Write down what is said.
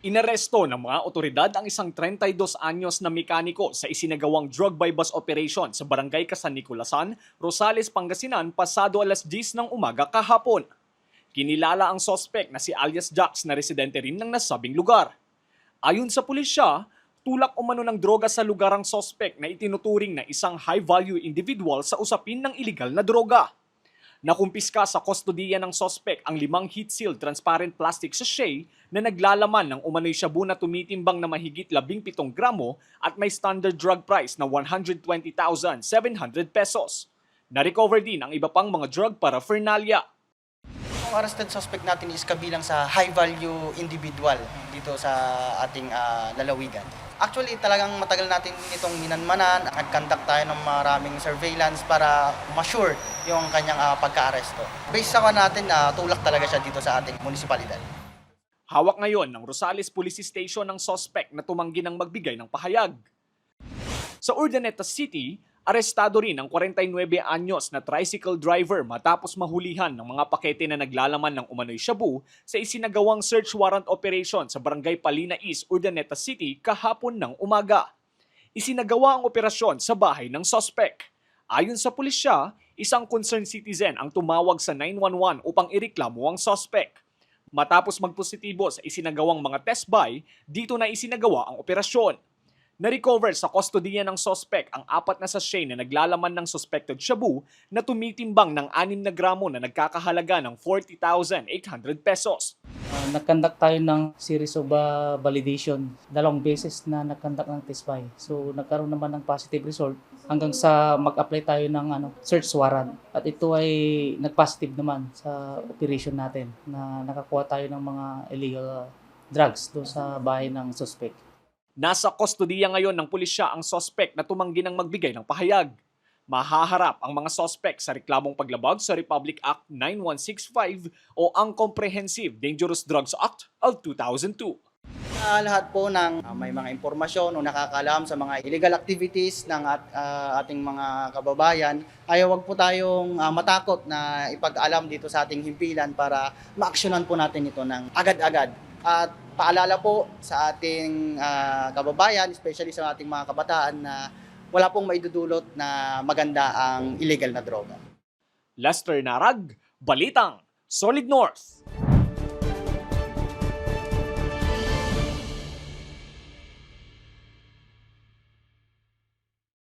Inaresto ng mga otoridad ang isang 32 anyos na mekaniko sa isinagawang drug by bus operation sa barangay San Nicolasan, Rosales, Pangasinan pasado alas 10 ng umaga kahapon. Kinilala ang sospek na si alias Jax na residente rin ng nasabing lugar. Ayon sa pulisya, tulak umano ng droga sa lugar ang sospek na itinuturing na isang high-value individual sa usapin ng iligal na droga. Nakumpiska sa kustodiya ng sospek ang 5 heat-sealed transparent plastic sachet na naglalaman ng umano'y shabu na tumitimbang na mahigit 17 gramo at may standard drug price na 120,700 pesos. Na-recover din ang iba pang mga drug paraphernalia. Ang arrested suspect natin is kabilang sa high-value individual dito sa ating lalawigan. Actually, talagang matagal natin itong minanmanan. Nag-conduct tayo ng maraming surveillance para ma-sure yung kanyang pagka-aresto. Based sa natin, tulak talaga siya dito sa ating munisipalidad. Hawak ngayon ng Rosales Police Station ng sospek na tumanggi ng magbigay ng pahayag. Sa Urdaneta City, arestado rin ang 49 anyos na tricycle driver matapos mahulihan ng mga pakete na naglalaman ng umano'y shabu sa isinagawang search warrant operation sa Barangay Palina East, Urdaneta City kahapon ng umaga. Isinagawa ang operasyon sa bahay ng sospek. Ayon sa pulisya, isang concerned citizen ang tumawag sa 911 upang ireklamo ang sospek. Matapos magpositibo sa isinagawang mga test buy, dito na isinagawa ang operasyon. Na-recover sa kustodiya ng sospek ang 4 na sachet na naglalaman ng suspected shabu na tumitimbang ng 6 na gramo na nagkakahalaga ng 40,800 pesos. Nag-conduct tayo ng series of validation. 2 beses na nag-conduct ng test buy. So nagkaroon naman ng positive result hanggang sa mag-apply tayo ng search warrant. At ito ay nag-positive naman sa operation natin na nakakuha tayo ng mga illegal drugs doon sa bahay ng suspect. Nasa kustodiya ngayon ng pulisya ang sospek na tumanggi ng magbigay ng pahayag. Mahaharap ang mga sospek sa reklamong paglabag sa Republic Act 9165 o ang Comprehensive Dangerous Drugs Act of 2002. Lahat po ng may mga impormasyon o nakakaalam sa mga illegal activities ng ating mga kababayan, ay huwag po tayong matakot na ipag-alam dito sa ating himpilan para ma-aksyonan po natin ito ng agad-agad. At paalala po sa ating kababayan, especially sa ating mga kabataan na wala pong maidudulot na maganda ang illegal na droga. Lester Narag, Balitang, Solid North.